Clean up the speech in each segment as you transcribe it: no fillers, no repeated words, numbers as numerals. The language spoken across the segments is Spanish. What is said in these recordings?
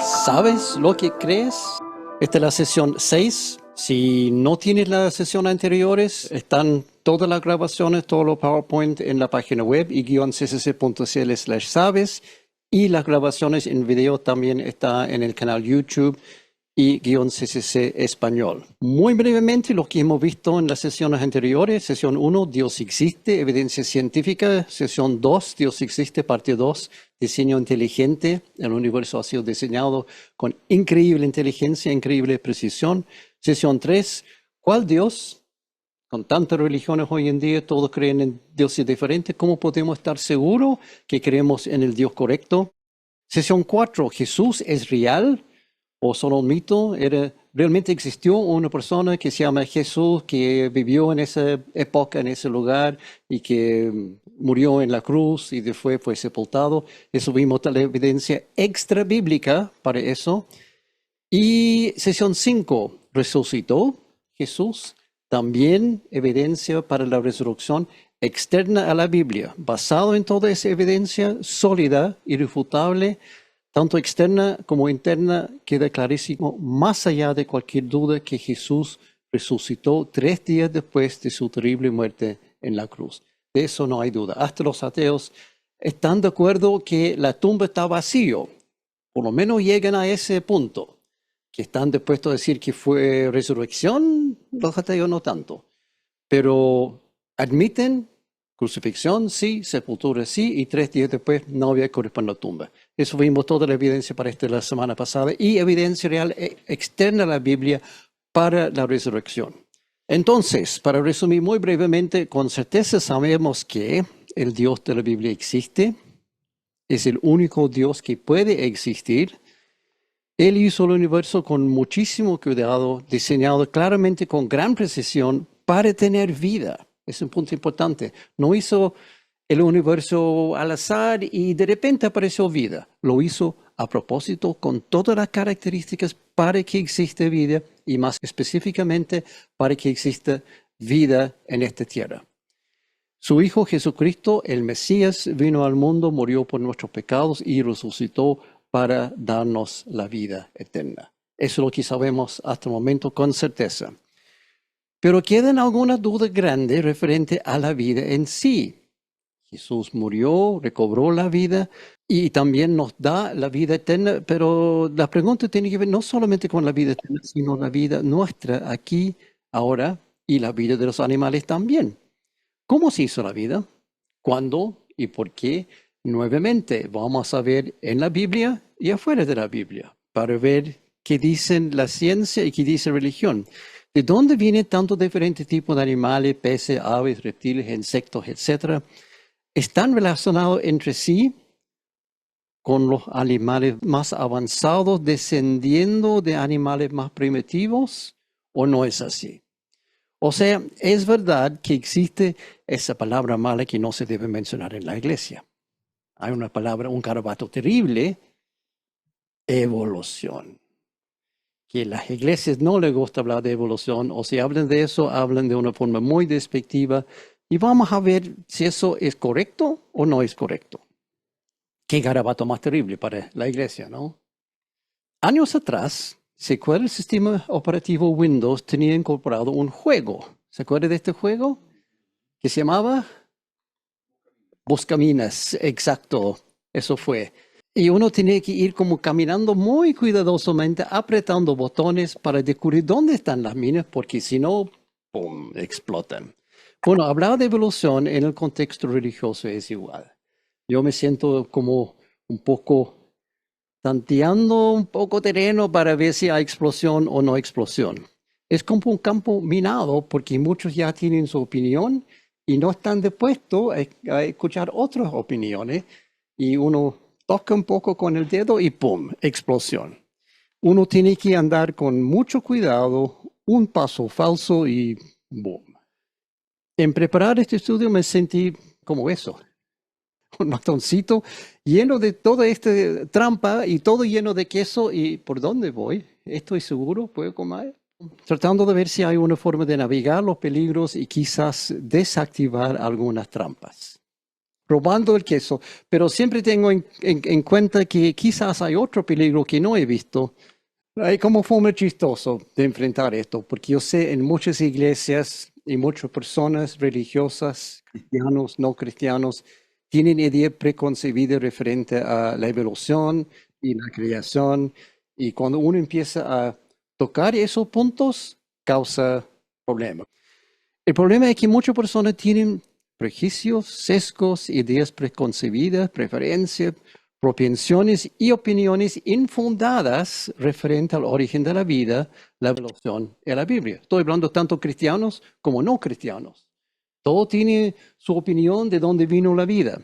¿Sabes lo que crees? Esta es la sesión 6. Si no tienes las sesiones anteriores, están todas las grabaciones, todos los PowerPoint en la página web y-ccc.cl/sabes. Y las grabaciones en video también están en el canal YouTube y-ccc español. Muy brevemente, lo que hemos visto en las sesiones anteriores: sesión 1, Dios existe, evidencia científica; sesión 2, Dios existe, parte 2, diseño inteligente. El universo ha sido diseñado con increíble inteligencia, increíble precisión. Sesión 3, ¿cuál Dios? Con tantas religiones hoy en día, todos creen en dioses diferentes. ¿Cómo podemos estar seguros que creemos en el Dios correcto? Sesión 4, ¿Jesús es real o solo un mito? ¿Realmente existió una persona que se llama Jesús, que vivió en esa época, en ese lugar, y que murió en la cruz y después fue sepultado? Eso vimos la evidencia extra bíblica para eso. Y sesión 5, ¿resucitó Jesús? También evidencia para la resurrección externa a la Biblia, basado en toda esa evidencia sólida, irrefutable, tanto externa como interna. Queda clarísimo, más allá de cualquier duda, que Jesús resucitó 3 días después de su terrible muerte en la cruz. De eso no hay duda. Hasta los ateos están de acuerdo que la tumba está vacía. Por lo menos llegan a ese punto, que están dispuestos a decir que fue resurrección. Los ateos no tanto, pero admiten crucifixión sí, sepultura sí, y 3 días después no había cuerpo en la tumba. Eso vimos toda la evidencia para la semana pasada, y evidencia real externa a la Biblia para la resurrección. Entonces, para resumir muy brevemente, con certeza sabemos que el Dios de la Biblia existe, es el único Dios que puede existir. Él hizo el universo con muchísimo cuidado, diseñado claramente con gran precisión para tener vida. Es un punto importante. No hizo el universo al azar y de repente apareció vida. Lo hizo a propósito, con todas las características para que exista vida, y más específicamente para que exista vida en esta tierra. Su Hijo Jesucristo, el Mesías, vino al mundo, murió por nuestros pecados y resucitó para darnos la vida eterna. Eso es lo que sabemos hasta el momento con certeza. Pero quedan algunas dudas grandes referentes a la vida en sí. Jesús murió, recobró la vida y también nos da la vida eterna, pero la pregunta tiene que ver no solamente con la vida eterna, sino la vida nuestra aquí, ahora, y la vida de los animales también. ¿Cómo se hizo la vida? ¿Cuándo y por qué? Nuevamente, vamos a ver en la Biblia y afuera de la Biblia para ver qué dicen la ciencia y qué dice la religión. ¿De dónde vienen tantos diferentes tipos de animales, peces, aves, reptiles, insectos, etcétera? ¿Están relacionados entre sí con los animales más avanzados descendiendo de animales más primitivos, o no es así? O sea, es verdad que existe esa palabra mala que no se debe mencionar en la iglesia. Hay una palabra, un garabato terrible: evolución. Que a las iglesias no les gusta hablar de evolución, o si hablan de eso, hablan de una forma muy despectiva. Y vamos a ver si eso es correcto o no es correcto. Qué garabato más terrible para la iglesia, ¿no? Años atrás, ¿se acuerda? El sistema operativo Windows tenía incorporado un juego. ¿Se acuerda de este juego? Que se llamaba Buscaminas. Exacto, eso fue. Y uno tenía que ir como caminando muy cuidadosamente, apretando botones para descubrir dónde están las minas, porque si no, ¡pum!, explotan. Bueno, hablar de evolución en el contexto religioso es igual. Yo me siento como un poco tanteando un poco terreno para ver si hay explosión o no explosión. Es como un campo minado, porque muchos ya tienen su opinión y no están dispuestos a escuchar otras opiniones, y uno toca un poco con el dedo y ¡pum!, explosión. Uno tiene que andar con mucho cuidado, un paso falso y ¡boom! En preparar este estudio me sentí como eso. Un ratoncito lleno de toda esta trampa y todo lleno de queso. ¿Y por dónde voy? ¿Estoy seguro? ¿Puedo comer? Tratando de ver si hay una forma de navegar los peligros y quizás desactivar algunas trampas. robando el queso, pero siempre tengo en cuenta que quizás hay otro peligro que no he visto. Hay como forma chistoso de enfrentar esto, porque yo sé en muchas iglesias y muchas personas religiosas, cristianos, no cristianos, tienen idea preconcebida referente a la evolución y la creación, y cuando uno empieza a tocar esos puntos, causa problemas. El problema es que muchas personas tienen prejuicios, sesgos, ideas preconcebidas, preferencias, propensiones y opiniones infundadas referente al origen de la vida, la evolución y la Biblia. Estoy hablando tanto cristianos como no cristianos. Todo tiene su opinión de dónde vino la vida.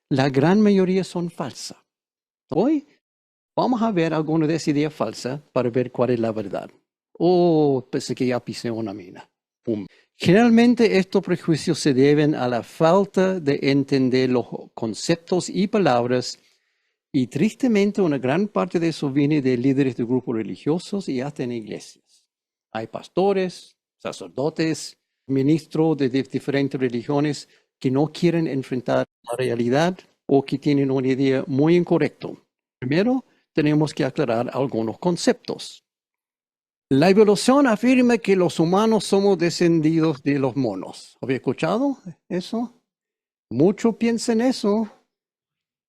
La gran mayoría son falsas. Hoy vamos a ver algunas de esas ideas falsas para ver cuál es la verdad. Oh, pensé que ya pisé una mina. Pum. Generalmente estos prejuicios se deben a la falta de entender los conceptos y palabras, y tristemente una gran parte de eso viene de líderes de grupos religiosos y hasta en iglesias. Hay pastores, sacerdotes, ministros de diferentes religiones que no quieren enfrentar la realidad o que tienen una idea muy incorrecta. Primero, tenemos que aclarar algunos conceptos. La evolución afirma que los humanos somos descendidos de los monos. ¿Había escuchado eso? Muchos piensan eso.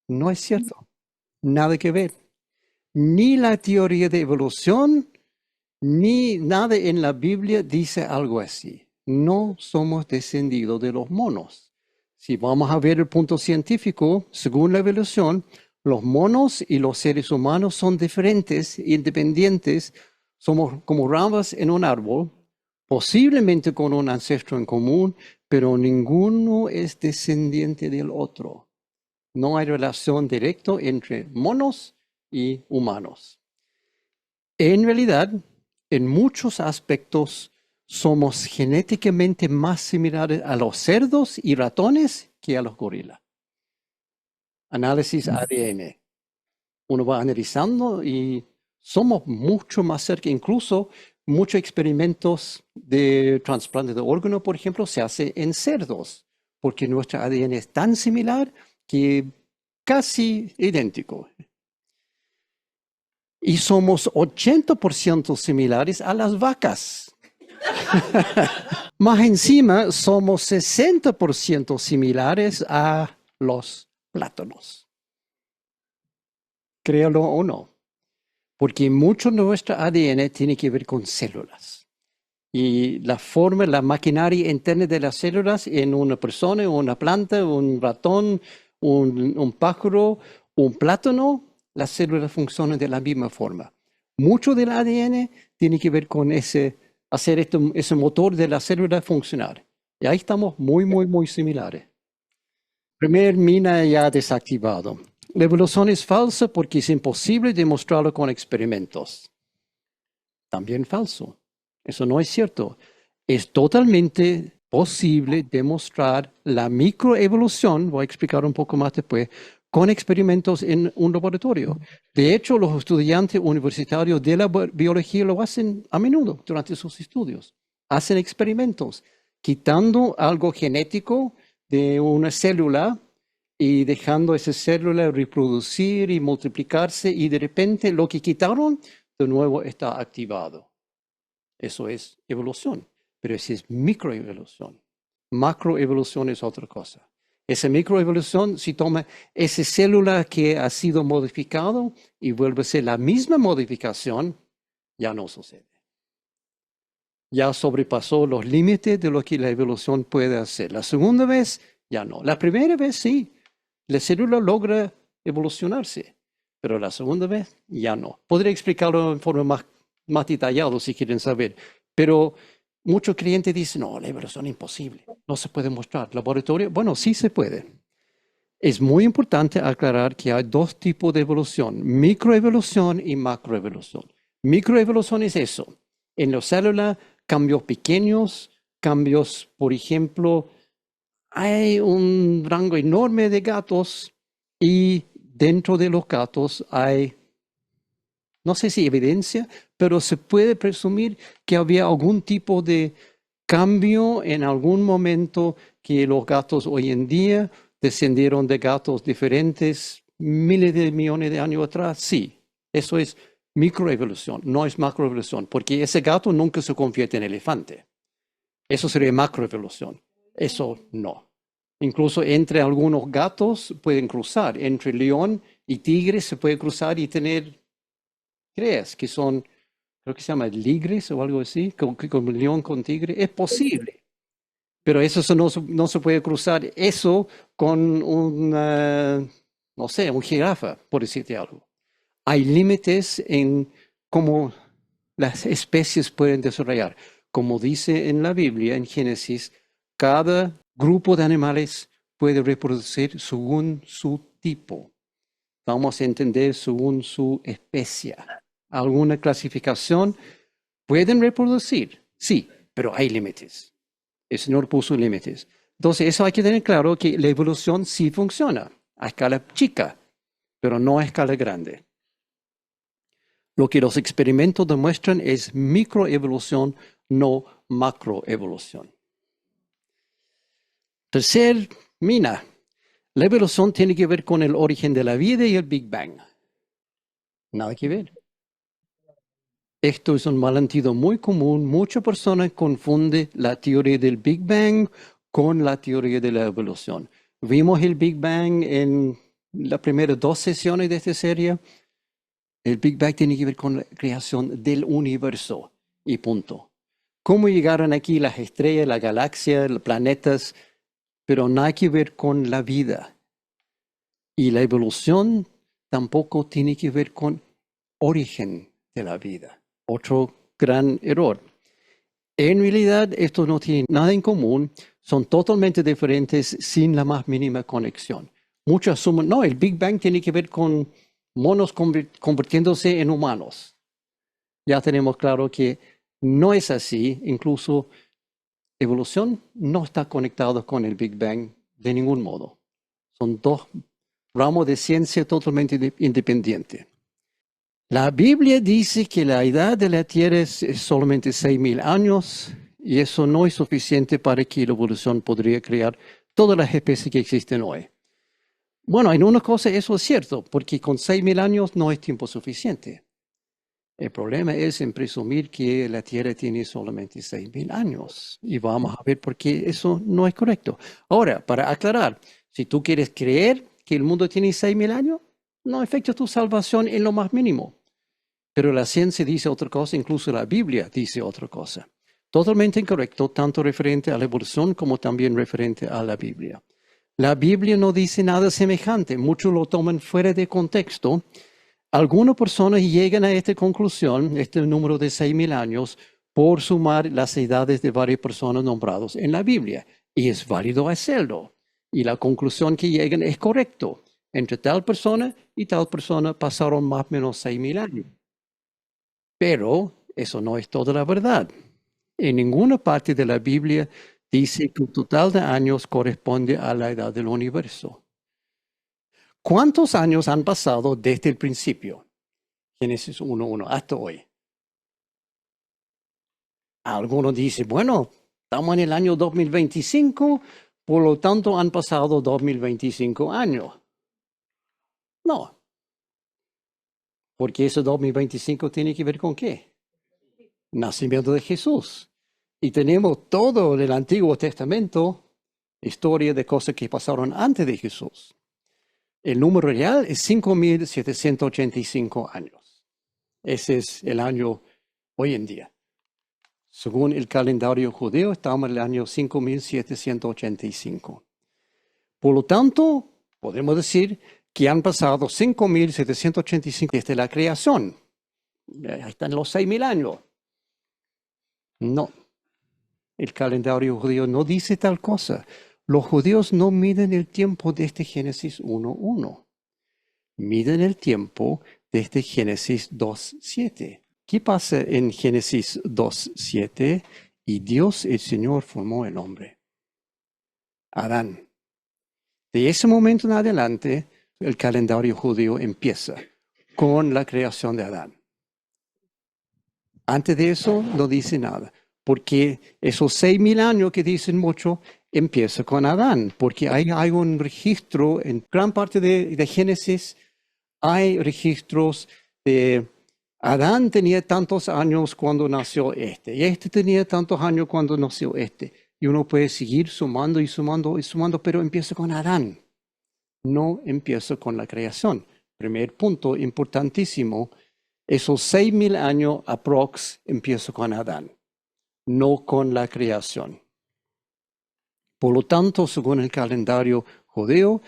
No es cierto. Nada que ver. Ni la teoría de evolución, ni nada en la Biblia dice algo así. No somos descendidos de los monos. Si vamos a ver el punto científico, según la evolución, los monos y los seres humanos son diferentes, independientes. Somos como ramas en un árbol, posiblemente con un ancestro en común, pero ninguno es descendiente del otro. No hay relación directa entre monos y humanos. En realidad, en muchos aspectos, somos genéticamente más similares a los cerdos y ratones que a los gorilas. Análisis ADN. Uno va analizando y somos mucho más cerca. Incluso muchos experimentos de trasplante de órgano, por ejemplo, se hace en cerdos, porque nuestro ADN es tan similar que casi idéntico. Y somos 80% similares a las vacas. Más encima, somos 60% similares a los plátanos. Créalo o no. Porque mucho de nuestro ADN tiene que ver con células. Y la forma, la maquinaria interna de las células en una persona, una planta, un ratón, un pájaro, un plátano, las células funcionan de la misma forma. Mucho del ADN tiene que ver con hacer ese motor de la célula funcionar. Y ahí estamos muy similares. Primer mina ya desactivado. La evolución es falsa porque es imposible demostrarlo con experimentos. También falso. Eso no es cierto. Es totalmente posible demostrar la microevolución, voy a explicar un poco más después, con experimentos en un laboratorio. De hecho, los estudiantes universitarios de la biología lo hacen a menudo durante sus estudios. Hacen experimentos, quitando algo genético de una célula y dejando esa célula reproducir y multiplicarse, y de repente lo que quitaron de nuevo está activado. Eso es evolución, pero esa es microevolución. Macroevolución es otra cosa. Esa microevolución, si toma esa célula que ha sido modificada y vuelve a ser la misma modificación, ya no sucede. Ya sobrepasó los límites de lo que la evolución puede hacer. La segunda vez, ya no. La primera vez, sí. La célula logra evolucionarse, pero la segunda vez, ya no. Podría explicarlo en forma más detallada si quieren saber, pero muchos creyentes dicen, no, la evolución es imposible, no se puede mostrar. Laboratorio, bueno, sí se puede. Es muy importante aclarar que hay dos tipos de evolución, microevolución y macroevolución. Microevolución es eso. En la célula, cambios pequeños, cambios, por ejemplo, hay un rango enorme de gatos y dentro de los gatos hay, no sé si evidencia, pero se puede presumir que había algún tipo de cambio en algún momento que los gatos hoy en día descendieron de gatos diferentes miles de millones de años atrás? Sí, eso es microevolución, no es macroevolución, porque ese gato nunca se convierte en elefante. Eso sería macroevolución. Eso no. Incluso entre algunos gatos pueden cruzar. Entre león y tigre se puede cruzar y tener crías que son, creo que se llama ligres o algo así, como león con tigre. Es posible. Pero eso no se puede cruzar eso con no sé, un jirafa, por decirte algo. Hay límites en cómo las especies pueden desarrollar. Como dice en la Biblia, en Génesis, cada grupo de animales puede reproducir según su tipo. Vamos a entender según su especie. ¿Alguna clasificación? ¿Pueden reproducir? Sí, pero hay límites. El Señor puso límites. Entonces, eso hay que tener claro que la evolución sí funciona a escala chica, pero no a escala grande. Lo que los experimentos demuestran es microevolución, no macroevolución. Tercer mina, la evolución tiene que ver con el origen de la vida y el Big Bang. Nada que ver. Esto es un malentendido muy común. Muchas personas confunden la teoría del Big Bang con la teoría de la evolución. Vimos el Big Bang en las primeras 2 sesiones de esta serie. El Big Bang tiene que ver con la creación del universo y punto. Cómo llegaron aquí las estrellas, la galaxia, los planetas, pero nada que ver con la vida. Y la evolución tampoco tiene que ver con origen de la vida. Otro gran error. En realidad, esto no tiene nada en común, son totalmente diferentes sin la más mínima conexión. Muchos asumen, no, el Big Bang tiene que ver con monos convirtiéndose en humanos. Ya tenemos claro que no es así, incluso evolución no está conectada con el Big Bang de ningún modo. Son 2 ramos de ciencia totalmente independientes. La Biblia dice que la edad de la Tierra es solamente 6.000 años y eso no es suficiente para que la evolución podría crear todas las especies que existen hoy. Bueno, en una cosa eso es cierto, porque con 6.000 años no es tiempo suficiente. El problema es en presumir que la Tierra tiene solamente 6.000 años y vamos a ver por qué eso no es correcto. Ahora, para aclarar, si tú quieres creer que el mundo tiene 6.000 años, no afecta tu salvación en lo más mínimo. Pero la ciencia dice otra cosa, incluso la Biblia dice otra cosa. Totalmente incorrecto, tanto referente a la evolución como también referente a la Biblia. La Biblia no dice nada semejante, muchos lo toman fuera de contexto. Algunas personas llegan a esta conclusión, este número de 6.000 años, por sumar las edades de varias personas nombradas en la Biblia. Y es válido hacerlo. Y la conclusión que llegan es correcto. Entre tal persona y tal persona pasaron más o menos 6.000 años. Pero eso no es toda la verdad. En ninguna parte de la Biblia dice que el total de años corresponde a la edad del universo. ¿Cuántos años han pasado desde el principio? Génesis 1:1 hasta hoy. Algunos dicen, bueno, estamos en el año 2025, por lo tanto han pasado 2025 años. No, porque ese 2025 tiene que ver con qué? Nacimiento de Jesús. Y tenemos todo el Antiguo Testamento, historia de cosas que pasaron antes de Jesús. El número real es 5.785 años. Ese es el año hoy en día. Según el calendario judío, estamos en el año 5.785. Por lo tanto, podemos decir que han pasado 5.785 desde la creación. Ahí están los 6.000 años. No, el calendario judío no dice tal cosa. Los judíos no miden el tiempo desde Génesis 1:1. Miden el tiempo desde Génesis 2:7. ¿Qué pasa en Génesis 2:7? Y Dios el Señor formó el hombre, Adán. De ese momento en adelante, el calendario judío empieza con la creación de Adán. Antes de eso no dice nada, porque esos 6.000 años que dicen mucho empieza con Adán, porque hay un registro en gran parte de Génesis, hay registros de Adán tenía tantos años cuando nació este, y este tenía tantos años cuando nació este. Y uno puede seguir sumando y sumando y sumando, pero empieza con Adán, no empieza con la creación. Primer punto importantísimo, esos 6,000 años aprox empieza con Adán, no con la creación. Por lo tanto, según el calendario judío,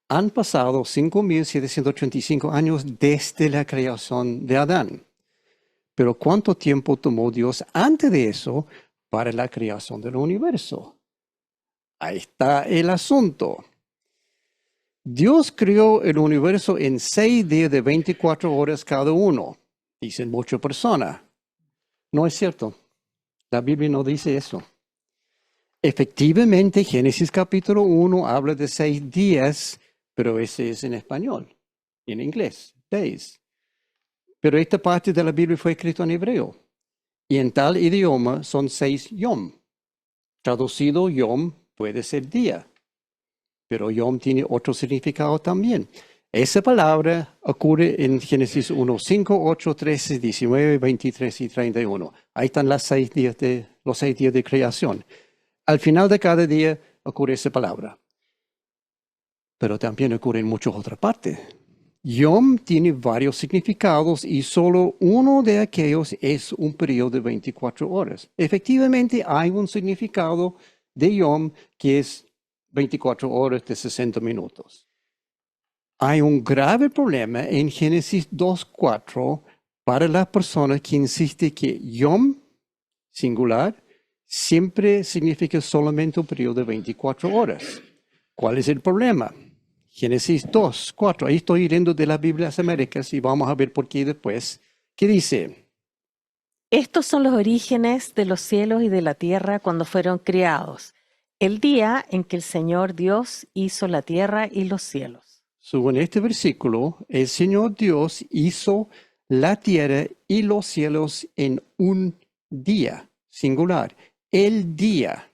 han pasado 5,785 años desde la creación de Adán. Pero ¿cuánto tiempo tomó Dios antes de eso para la creación del universo? Ahí está el asunto. Dios creó el universo en 6 días de 24 horas cada uno, dicen muchas personas. No es cierto. La Biblia no dice eso. Efectivamente, Génesis capítulo 1 habla de 6 días, pero ese es en español, en inglés, days. Pero esta parte de la Biblia fue escrita en hebreo. Y en tal idioma son 6 yom. Traducido yom puede ser día, pero yom tiene otro significado también. Esa palabra ocurre en Génesis 1, 5, 8, 13, 19, 23 y 31. Ahí están los 6 días de creación. Al final de cada día ocurre esa palabra. Pero también ocurre en muchas otras partes. Yom tiene varios significados y solo uno de aquellos es un periodo de 24 horas. Efectivamente, hay un significado de Yom que es 24 horas de 60 minutos. Hay un grave problema en Génesis 2:4 para las personas que insisten que Yom, singular, siempre significa solamente un periodo de 24 horas. ¿Cuál es el problema? Génesis 2:4. Ahí estoy leyendo de las Biblias Américas y vamos a ver por qué después. ¿Qué dice? Estos son los orígenes de los cielos y de la tierra cuando fueron creados, el día en que el Señor Dios hizo la tierra y los cielos. Según este versículo, el Señor Dios hizo la tierra y los cielos en un día, singular, el día.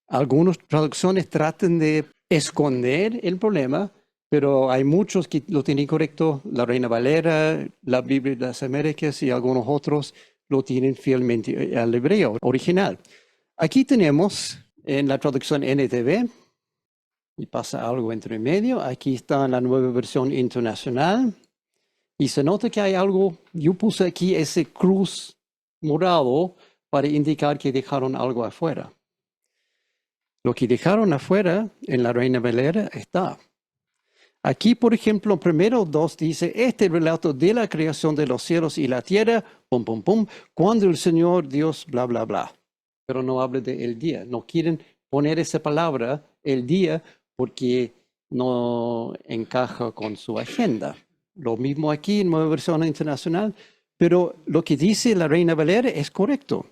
Algunas traducciones tratan de esconder el problema, pero hay muchos que lo tienen correcto. La Reina Valera, la Biblia de las Américas y algunos otros lo tienen fielmente al hebreo original. Aquí tenemos en la traducción NTV, y pasa algo entre medio, aquí está la nueva versión internacional, y se nota que hay algo, yo puse aquí ese cruz morado para indicar que dejaron algo afuera. Lo que dejaron afuera en la Reina Valera está. Aquí, por ejemplo, primero 2 dice, este relato de la creación de los cielos y la tierra, pum, pum, pum, cuando el Señor Dios, bla, bla, bla. Pero no habla de el día. No quieren poner esa palabra, el día, porque no encaja con su agenda. Lo mismo aquí en Nueva Versión Internacional, pero lo que dice la Reina Valera es correcto.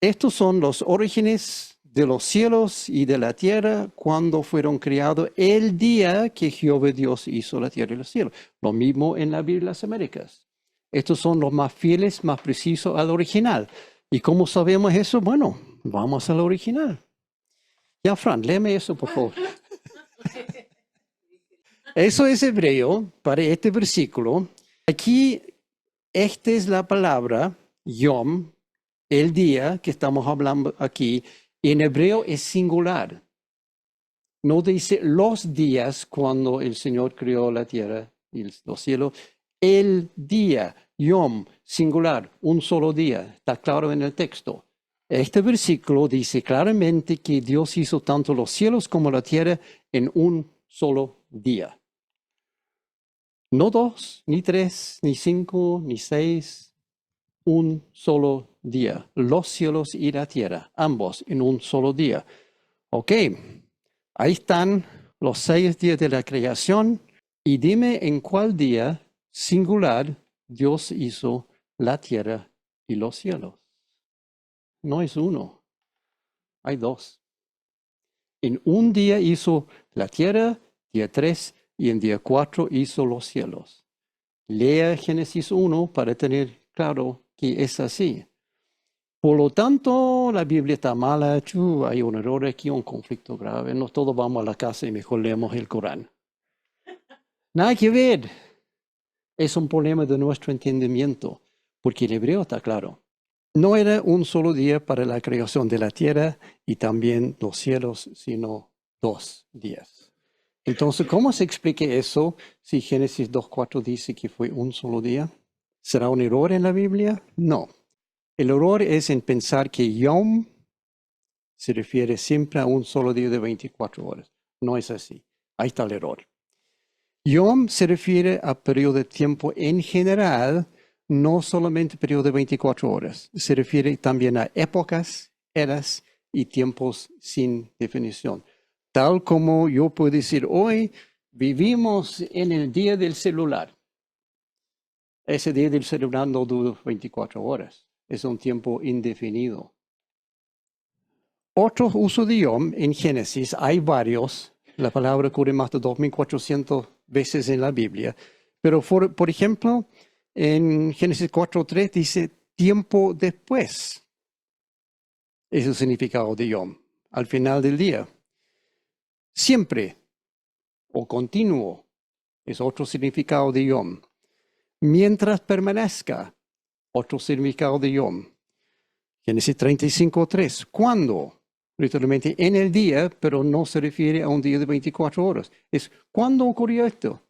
Estos son los orígenes de los cielos y de la tierra cuando fueron creados el día que Jehová Dios hizo la tierra y los cielos. Lo mismo en la Biblia de las Américas. Estos son los más fieles, más precisos al original. ¿Y cómo sabemos eso? Bueno, vamos al original. Ya, Fran, léeme eso, por favor. Eso es hebreo para este versículo. Aquí, esta es la palabra yom, el día que estamos hablando aquí. En hebreo es singular. No dice los días cuando el Señor creó la tierra y los cielos. El día, yom, singular, un solo día. Está claro en el texto. Este versículo dice claramente que Dios hizo tanto los cielos como la tierra en un solo día. No 2, ni 3, ni 5, ni 6. Un solo día. Los cielos y la tierra, ambos en un solo día. Ok, ahí están los 6 días de la creación. Y dime en cuál día singular Dios hizo la tierra y los cielos. No es uno, hay 2. En un día hizo la tierra, día 3, y en día 4 hizo los cielos. Lea Génesis 1 para tener claro que es así. Por lo tanto, no, la Biblia está mala, hay un error aquí, un conflicto grave, no todos vamos a la casa y mejor leemos el Corán. Nada que ver. Es un problema de nuestro entendimiento, porque el hebreo está claro. No era un solo día para la creación de la tierra y también los cielos, sino 2 días. Entonces, ¿cómo se explica eso si Génesis 2:4 dice que fue un solo día? ¿Será un error en la Biblia? No. El error es en pensar que Yom se refiere siempre a un solo día de 24 horas. No es así. Ahí está el error. Yom se refiere a periodo de tiempo en general, no solamente periodo de 24 horas. Se refiere también a épocas, eras y tiempos sin definición. Tal como yo puedo decir, hoy vivimos en el día del celular. Ese día del celular no dura 24 horas. Es un tiempo indefinido. Otro uso de Yom en Génesis, hay varios. La palabra ocurre más de 2.400 veces en la Biblia. Pero, por ejemplo, en Génesis 4:3 dice tiempo después. Es el significado de Yom, al final del día. Siempre o continuo es otro significado de Yom. Mientras permanezca, otro significado de Yom. Génesis 35:3. ¿Cuándo? Literalmente en el día, pero no se refiere a un día de 24 horas. Es ¿cuándo ocurrió esto?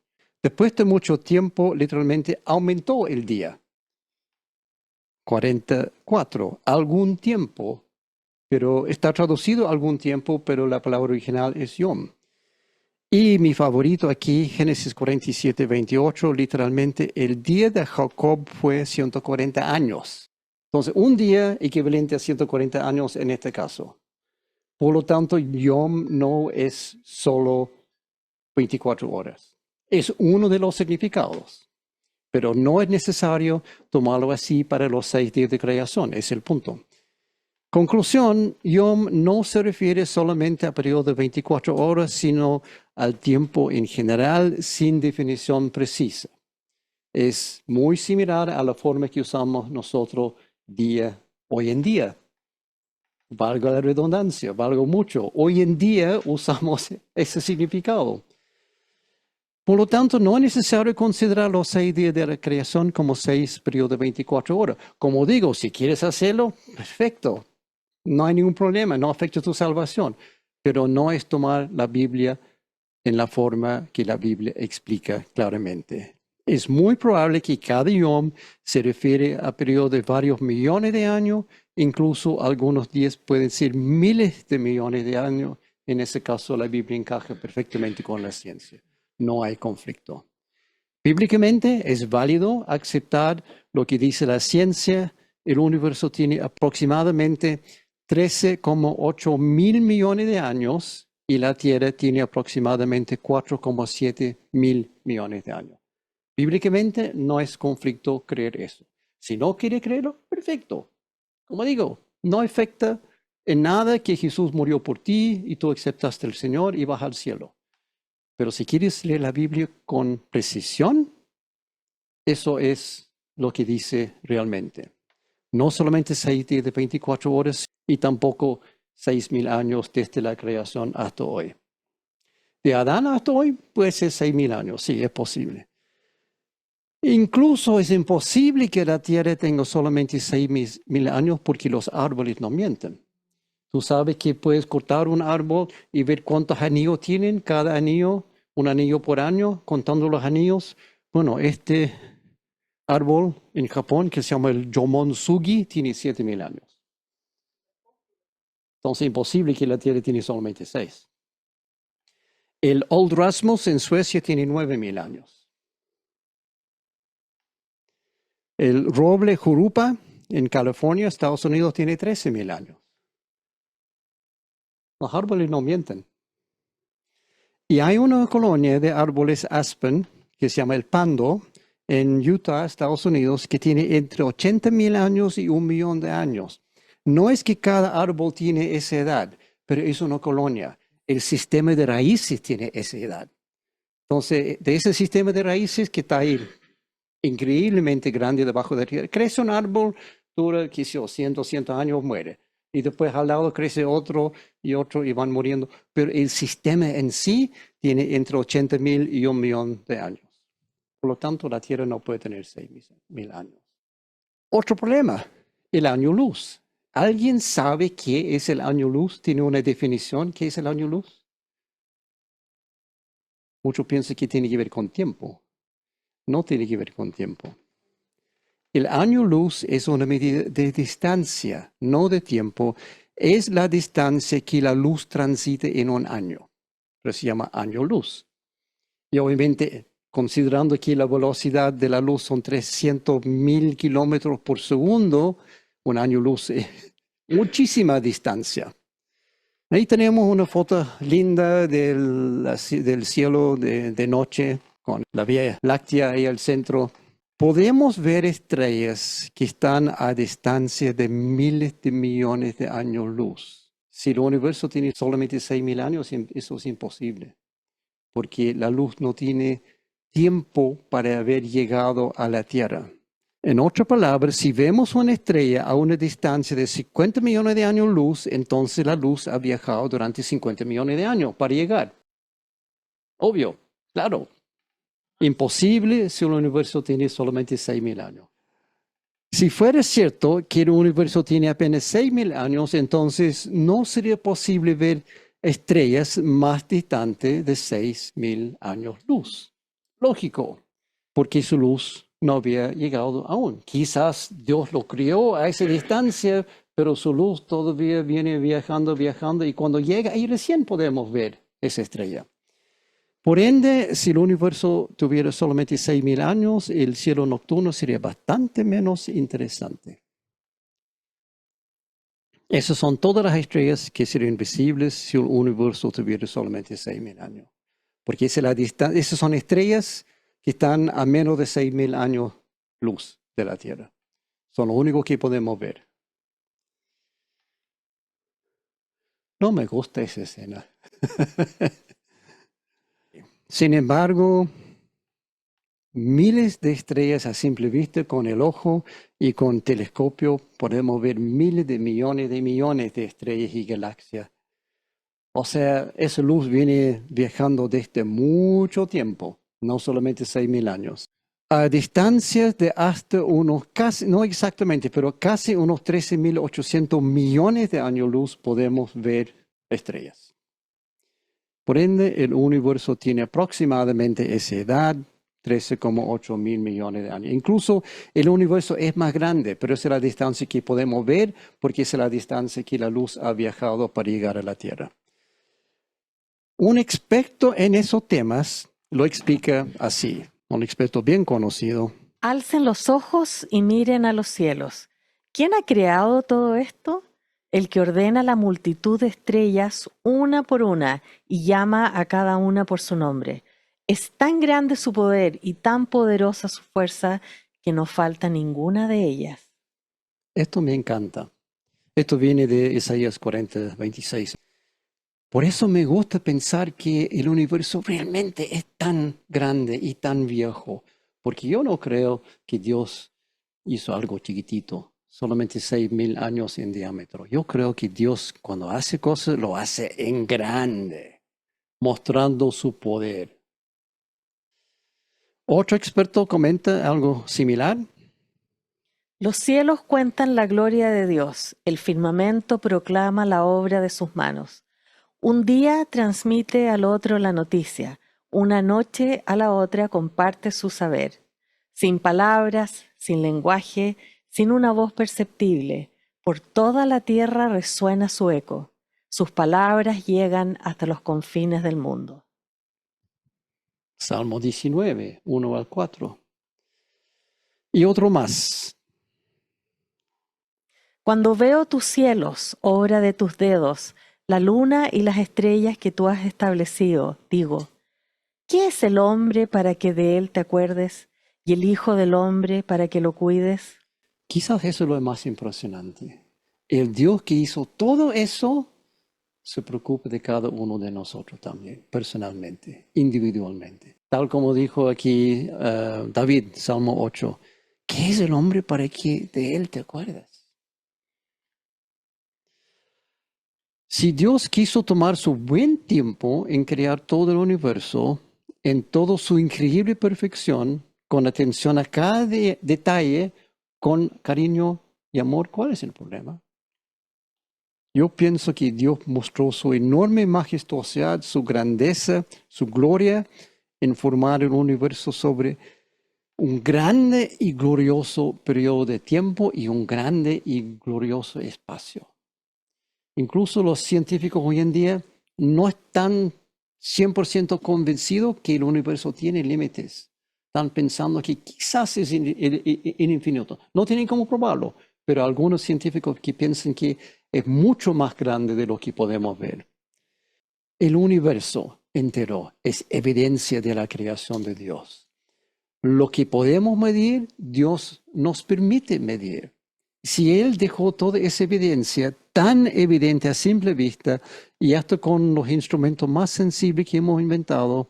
Después de mucho tiempo, literalmente aumentó el día. 44. Algún tiempo, pero está traducido algún tiempo, pero la palabra original es Yom. Y mi favorito aquí, Génesis 47:28, literalmente el día de Jacob fue 140 años. Entonces, un día equivalente a 140 años en este caso. Por lo tanto, Yom no es solo 24 horas. Es uno de los significados, pero no es necesario tomarlo así para los 6 días de creación, es el punto. Conclusión, Yom no se refiere solamente a periodo de 24 horas, sino al tiempo en general sin definición precisa. Es muy similar a la forma que usamos nosotros día hoy en día. Valga la redundancia, valga mucho. Hoy en día usamos ese significado. Por lo tanto, no es necesario considerar los 6 días de la creación como 6 periodos de 24 horas. Como digo, si quieres hacerlo, perfecto. No hay ningún problema, no afecta tu salvación. Pero no es tomar la Biblia en la forma que la Biblia explica claramente. Es muy probable que cada yom se refiere a periodos de varios millones de años, incluso algunos días pueden ser miles de millones de años. En ese caso, la Biblia encaja perfectamente con la ciencia. No hay conflicto. Bíblicamente es válido aceptar lo que dice la ciencia. El universo tiene aproximadamente 13,8 mil millones de años y la Tierra tiene aproximadamente 4,7 mil millones de años. Bíblicamente no es conflicto creer eso. Si no quiere creerlo, perfecto. Como digo, no afecta en nada que Jesús murió por ti y tú aceptaste al Señor y vas al cielo. Pero si quieres leer la Biblia con precisión, eso es lo que dice realmente. No solamente 6 días de 24 horas y tampoco 6,000 años desde la creación hasta hoy. De Adán hasta hoy puede ser 6,000 años, sí, es posible. Incluso es imposible que la Tierra tenga solamente 6,000 años porque los árboles no mienten. Tú sabes que puedes cortar un árbol y ver cuántos anillos tienen cada anillo, un anillo por año, contando los anillos. Bueno, este árbol en Japón que se llama el Jomonsugi tiene 7,000 años. Entonces es imposible que la Tierra tiene solamente 6. El Old Rasmus en Suecia tiene 9,000 años. El roble jurupa en California, Estados Unidos, tiene 13,000 años. Los árboles no mienten. Y hay una colonia de árboles aspen que se llama el Pando en Utah, Estados Unidos, que tiene entre 80,000 años y 1,000,000 de años. No es que cada árbol tiene esa edad, pero es una colonia. El sistema de raíces tiene esa edad. Entonces, de ese sistema de raíces que está ahí increíblemente grande debajo de la tierra, crece un árbol, dura, 100, 200 años, muere. Y después al lado crece otro y van muriendo. Pero el sistema en sí tiene entre 80.000 y 1.000.000 de años. Por lo tanto, la Tierra no puede tener 6.000 años. Otro problema, el año luz. ¿Alguien sabe qué es el año luz? ¿Tiene una definición? ¿Qué es el año luz? Muchos piensan que tiene que ver con tiempo. No tiene que ver con tiempo. El año luz es una medida de distancia, no de tiempo. Es la distancia que la luz transita en un año. Pero se llama año luz. Y obviamente, considerando que la velocidad de la luz son 300.000 kilómetros por segundo, un año luz es muchísima distancia. Ahí tenemos una foto linda del cielo de noche, con la Vía Láctea ahí al centro. Podemos ver estrellas que están a distancia de miles de millones de años luz. Si el universo tiene solamente 6.000 años, eso es imposible, porque la luz no tiene tiempo para haber llegado a la Tierra. En otras palabras, si vemos una estrella a una distancia de 50 millones de años luz, entonces la luz ha viajado durante 50 millones de años para llegar. Obvio, claro. Imposible si el universo tiene solamente 6.000 años. Si fuera cierto que el universo tiene apenas 6.000 años, entonces no sería posible ver estrellas más distantes de 6.000 años luz. Lógico, porque su luz no había llegado aún. Quizás Dios lo crió a esa distancia, pero su luz todavía viene viajando, y cuando llega, ahí recién podemos ver esa estrella. Por ende, si el universo tuviera solamente 6.000 años, el cielo nocturno sería bastante menos interesante. Esas son todas las estrellas que serían visibles si el universo tuviera solamente 6.000 años. Porque esas son estrellas que están a menos de 6.000 años luz de la Tierra. Son lo único que podemos ver. No me gusta esa escena. Sin embargo, miles de estrellas a simple vista con el ojo y con telescopio podemos ver miles de millones de estrellas y galaxias. O sea, esa luz viene viajando desde mucho tiempo, no solamente 6.000 años. A distancias de hasta unos casi, no exactamente, pero casi unos 13.800 millones de años luz podemos ver estrellas. Por ende, el universo tiene aproximadamente esa edad, 13,8 mil millones de años. Incluso el universo es más grande, pero esa es la distancia que podemos ver porque esa es la distancia que la luz ha viajado para llegar a la Tierra. Un experto en esos temas lo explica así, un experto bien conocido. Alcen los ojos y miren a los cielos. ¿Quién ha creado todo esto? El que ordena la multitud de estrellas una por una y llama a cada una por su nombre. Es tan grande su poder y tan poderosa su fuerza que no falta ninguna de ellas. Esto me encanta. Esto viene de Isaías 40:26. Por eso me gusta pensar que el universo realmente es tan grande y tan viejo, porque yo no creo que Dios hizo algo chiquitito, solamente 6.000 años en diámetro. Yo creo que Dios cuando hace cosas lo hace en grande, mostrando su poder. Otro experto comenta algo similar. Los cielos cuentan la gloria de Dios, el firmamento proclama la obra de sus manos. Un día transmite al otro la noticia, una noche a la otra comparte su saber. Sin palabras, sin lenguaje, sin una voz perceptible, por toda la tierra resuena su eco. Sus palabras llegan hasta los confines del mundo. Salmo 19, 1-4. Y otro más. Cuando veo tus cielos, obra de tus dedos, la luna y las estrellas que tú has establecido, digo, ¿qué es el hombre para que de él te acuerdes y el hijo del hombre para que lo cuides? Quizás eso es lo más impresionante. El Dios que hizo todo eso se preocupa de cada uno de nosotros también, personalmente, individualmente. Tal como dijo aquí David, Salmo 8, ¿qué es el hombre para que de él te acuerdas? Si Dios quiso tomar su buen tiempo en crear todo el universo, en toda su increíble perfección, con atención a cada detalle, con cariño y amor, ¿cuál es el problema? Yo pienso que Dios mostró su enorme majestuosidad, su grandeza, su gloria en formar el universo sobre un grande y glorioso periodo de tiempo y un grande y glorioso espacio. Incluso los científicos hoy en día no están 100% convencidos que el universo tiene límites. Están pensando que quizás es infinito. No tienen cómo probarlo, pero algunos científicos que piensan que es mucho más grande de lo que podemos ver. El universo entero es evidencia de la creación de Dios. Lo que podemos medir, Dios nos permite medir. Si Él dejó toda esa evidencia tan evidente a simple vista, y hasta con los instrumentos más sensibles que hemos inventado,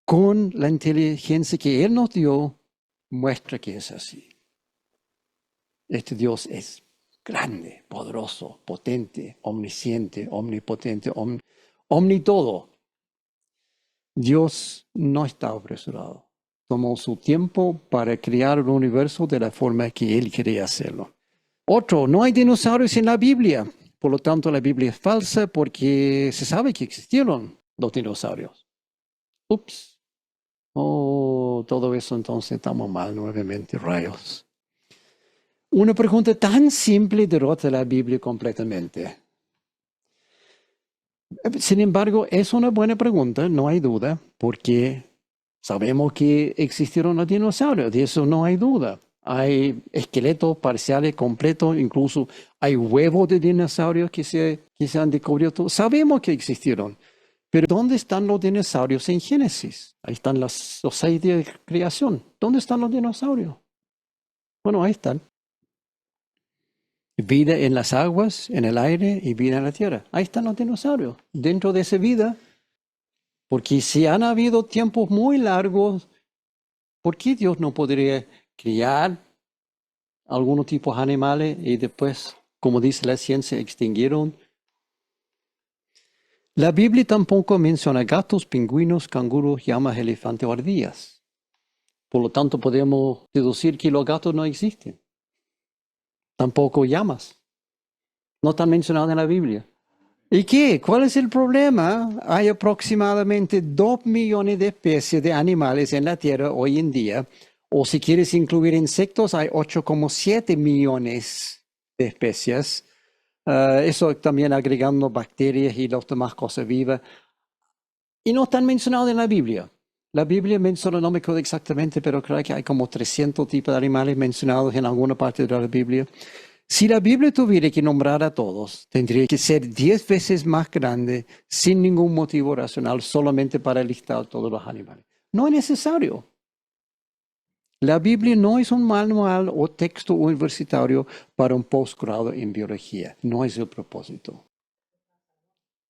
con la inteligencia que Él nos dio, muestra que es así. Este Dios es grande, poderoso, potente, omnisciente, omnipotente, omnitodo. Dios no está apresurado. Tomó su tiempo para crear el universo de la forma que Él quería hacerlo. Otro, no hay dinosaurios en la Biblia. Por lo tanto, la Biblia es falsa porque se sabe que existieron los dinosaurios. Ups. Oh, todo eso entonces estamos mal nuevamente, rayos. Una pregunta tan simple derrota la Biblia completamente. Sin embargo, es una buena pregunta, no hay duda, porque sabemos que existieron los dinosaurios, de eso no hay duda. Hay esqueletos parciales completos, incluso hay huevos de dinosaurios que se han descubierto. Sabemos que existieron, pero ¿dónde están los dinosaurios en Génesis? Ahí están los 6 días de creación. ¿Dónde están los dinosaurios? Bueno, ahí están. Vida en las aguas, en el aire y vida en la tierra. Ahí están los dinosaurios. Dentro de esa vida, porque si han habido tiempos muy largos, ¿por qué Dios no podría criar algunos tipos de animales y después, como dice la ciencia, extinguieron? La Biblia tampoco menciona gatos, pingüinos, canguros, llamas, elefantes o ardillas. Por lo tanto, podemos deducir que los gatos no existen. Tampoco llamas. No están mencionados en la Biblia. ¿Y qué? ¿Cuál es el problema? Hay aproximadamente 2 millones de especies de animales en la Tierra hoy en día. O si quieres incluir insectos, hay 8,7 millones de especies. Eso también agregando bacterias y las demás cosas vivas. Y no están mencionados en la Biblia. La Biblia menciona, no me acuerdo exactamente, pero creo que hay como 300 tipos de animales mencionados en alguna parte de la Biblia. Si la Biblia tuviera que nombrar a todos, tendría que ser 10 veces más grande, sin ningún motivo racional, solamente para listar todos los animales. No es necesario. La Biblia no es un manual o texto universitario para un posgrado en biología. No es el propósito.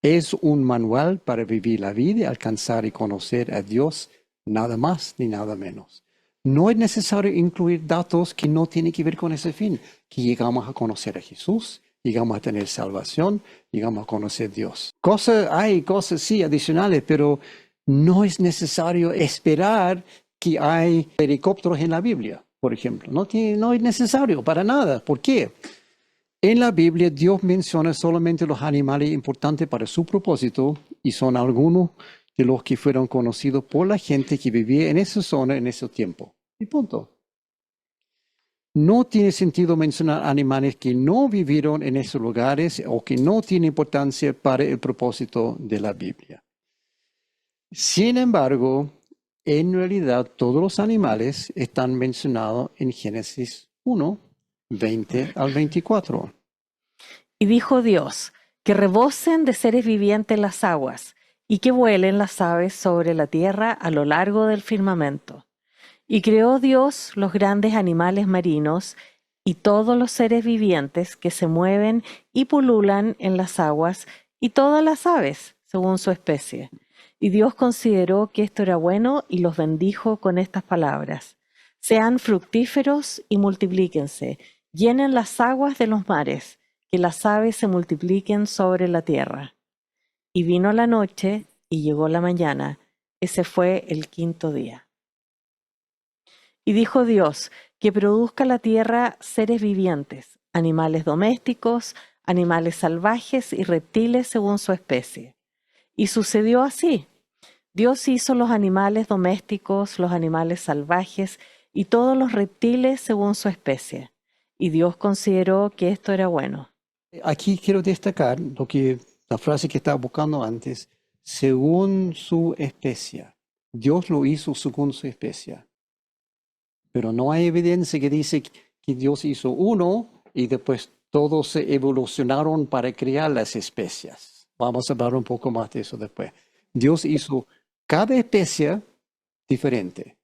Es un manual para vivir la vida, alcanzar y conocer a Dios, nada más ni nada menos. No es necesario incluir datos que no tienen que ver con ese fin, que llegamos a conocer a Jesús, llegamos a tener salvación, llegamos a conocer a Dios. Hay cosas sí adicionales, pero no es necesario esperar que hay helicópteros en la Biblia, por ejemplo. No es necesario para nada. ¿Por qué? En la Biblia Dios menciona solamente los animales importantes para su propósito y son algunos de los que fueron conocidos por la gente que vivía en esa zona en ese tiempo. Y punto. No tiene sentido mencionar animales que no vivieron en esos lugares o que no tienen importancia para el propósito de la Biblia. Sin embargo, en realidad todos los animales están mencionados en Génesis 1, 20 al 24. Y dijo Dios, que rebosen de seres vivientes las aguas, y que vuelen las aves sobre la tierra a lo largo del firmamento. Y creó Dios los grandes animales marinos, y todos los seres vivientes que se mueven y pululan en las aguas, y todas las aves, según su especie. Y Dios consideró que esto era bueno, y los bendijo con estas palabras: sean fructíferos y multiplíquense, llenen las aguas de los mares, que las aves se multipliquen sobre la tierra. Y vino la noche y llegó la mañana. Ese fue el quinto día. Y dijo Dios, que produzca la tierra seres vivientes, animales domésticos, animales salvajes y reptiles según su especie. Y sucedió así. Dios hizo los animales domésticos, los animales salvajes y todos los reptiles según su especie. Y Dios consideró que esto era bueno. Aquí quiero destacar la frase que estaba buscando antes, según su especie. Dios lo hizo según su especie. Pero no hay evidencia que dice que Dios hizo uno y después todos se evolucionaron para crear las especies. Vamos a hablar un poco más de eso después. Dios hizo cada especie diferente.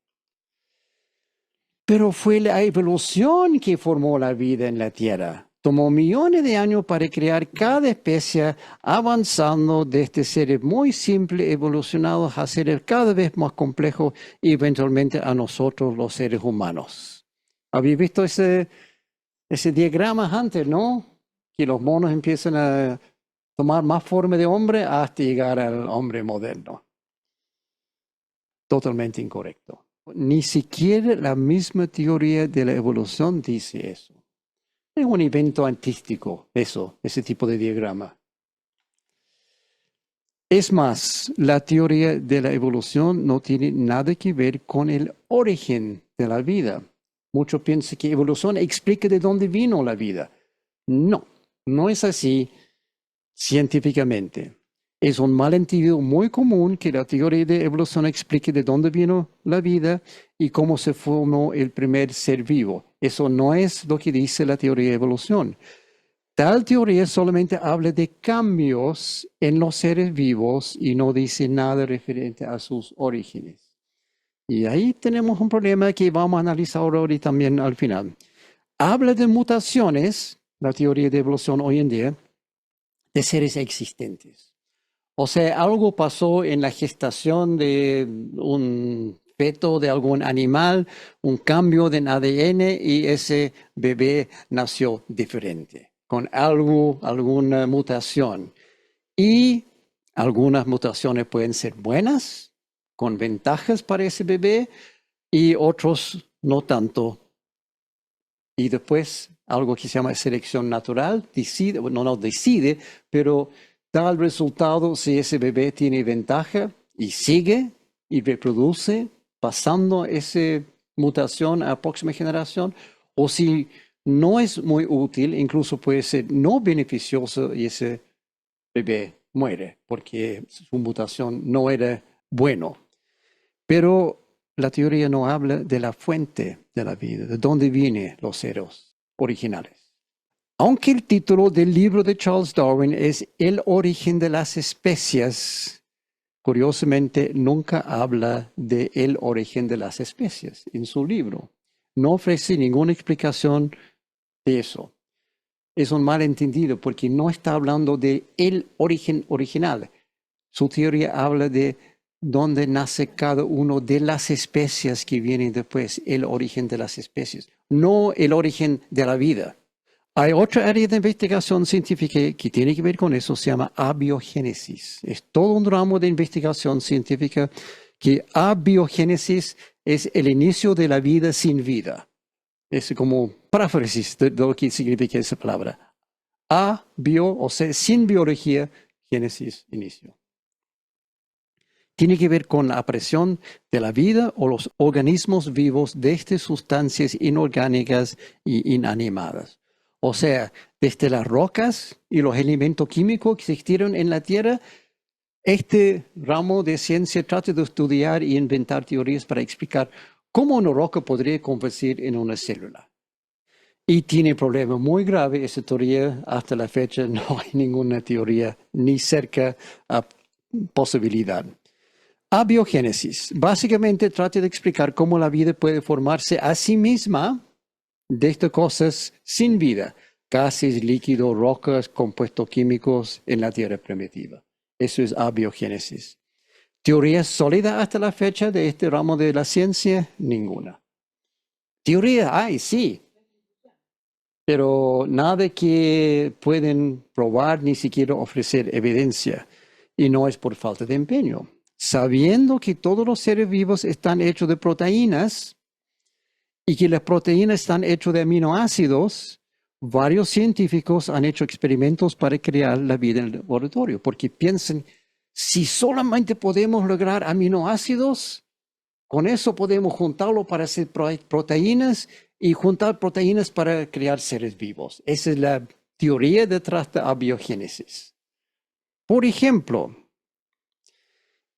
Pero fue la evolución que formó la vida en la Tierra. Tomó millones de años para crear cada especie, avanzando desde seres muy simples, evolucionados, a seres cada vez más complejos y eventualmente a nosotros, los seres humanos. ¿Habéis visto ese diagrama antes, no? Que los monos empiezan a tomar más forma de hombre hasta llegar al hombre moderno. Totalmente incorrecto. Ni siquiera la misma teoría de la evolución dice eso. Es un evento artístico, ese tipo de diagrama. Es más, la teoría de la evolución no tiene nada que ver con el origen de la vida. Muchos piensan que evolución explica de dónde vino la vida. No, no es así científicamente. Es un malentendido muy común que la teoría de evolución explique de dónde vino la vida y cómo se formó el primer ser vivo. Eso no es lo que dice la teoría de evolución. Tal teoría solamente habla de cambios en los seres vivos y no dice nada referente a sus orígenes. Y ahí tenemos un problema que vamos a analizar ahora y también al final. Habla de mutaciones, la teoría de evolución hoy en día, de seres existentes. O sea, algo pasó en la gestación de un feto de algún animal, un cambio de ADN y ese bebé nació diferente, con alguna mutación. Y algunas mutaciones pueden ser buenas, con ventajas para ese bebé, y otros no tanto. Y después algo que se llama selección natural, no decide, pero da el resultado si ese bebé tiene ventaja y sigue y reproduce pasando esa mutación a la próxima generación, o si no es muy útil, incluso puede ser no beneficioso y ese bebé muere porque su mutación no era bueno. Pero la teoría no habla de la fuente de la vida, de dónde vienen los seres originales. Aunque el título del libro de Charles Darwin es El origen de las especies, curiosamente nunca habla de el origen de las especies en su libro. No ofrece ninguna explicación de eso. Es un malentendido porque no está hablando de el origen original. Su teoría habla de dónde nace cada uno de las especies que vienen después, el origen de las especies, no el origen de la vida. Hay otra área de investigación científica que tiene que ver con eso, se llama abiogénesis. Es todo un ramo de investigación científica que abiogénesis es el inicio de la vida sin vida. Es como paráfrasis de lo que significa esa palabra. Abio, o sea, sin biología, génesis, inicio. Tiene que ver con la aparición de la vida o los organismos vivos desde sustancias inorgánicas y inanimadas. O sea, desde las rocas y los elementos químicos que existieron en la Tierra, este ramo de ciencia trata de estudiar y inventar teorías para explicar cómo una roca podría convertirse en una célula. Y tiene un problema muy grave esa teoría. Hasta la fecha no hay ninguna teoría ni cerca a posibilidad. Abiogénesis. Básicamente trata de explicar cómo la vida puede formarse a sí misma desde cosas sin vida, gases, líquidos, rocas, compuestos químicos en la Tierra primitiva. Eso es abiogénesis. ¿Teoría sólida hasta la fecha de este ramo de la ciencia? Ninguna. Teoría hay, sí. pero nada que pueden probar ni siquiera ofrecer evidencia. Y no es por falta de empeño. Sabiendo que todos los seres vivos están hechos de proteínas y que las proteínas están hechas de aminoácidos, varios científicos han hecho experimentos para crear la vida en el laboratorio, porque piensan, si solamente podemos lograr aminoácidos, con eso podemos juntarlo para hacer proteínas y juntar proteínas para crear seres vivos. Esa es la teoría detrás de la abiogénesis. Por ejemplo,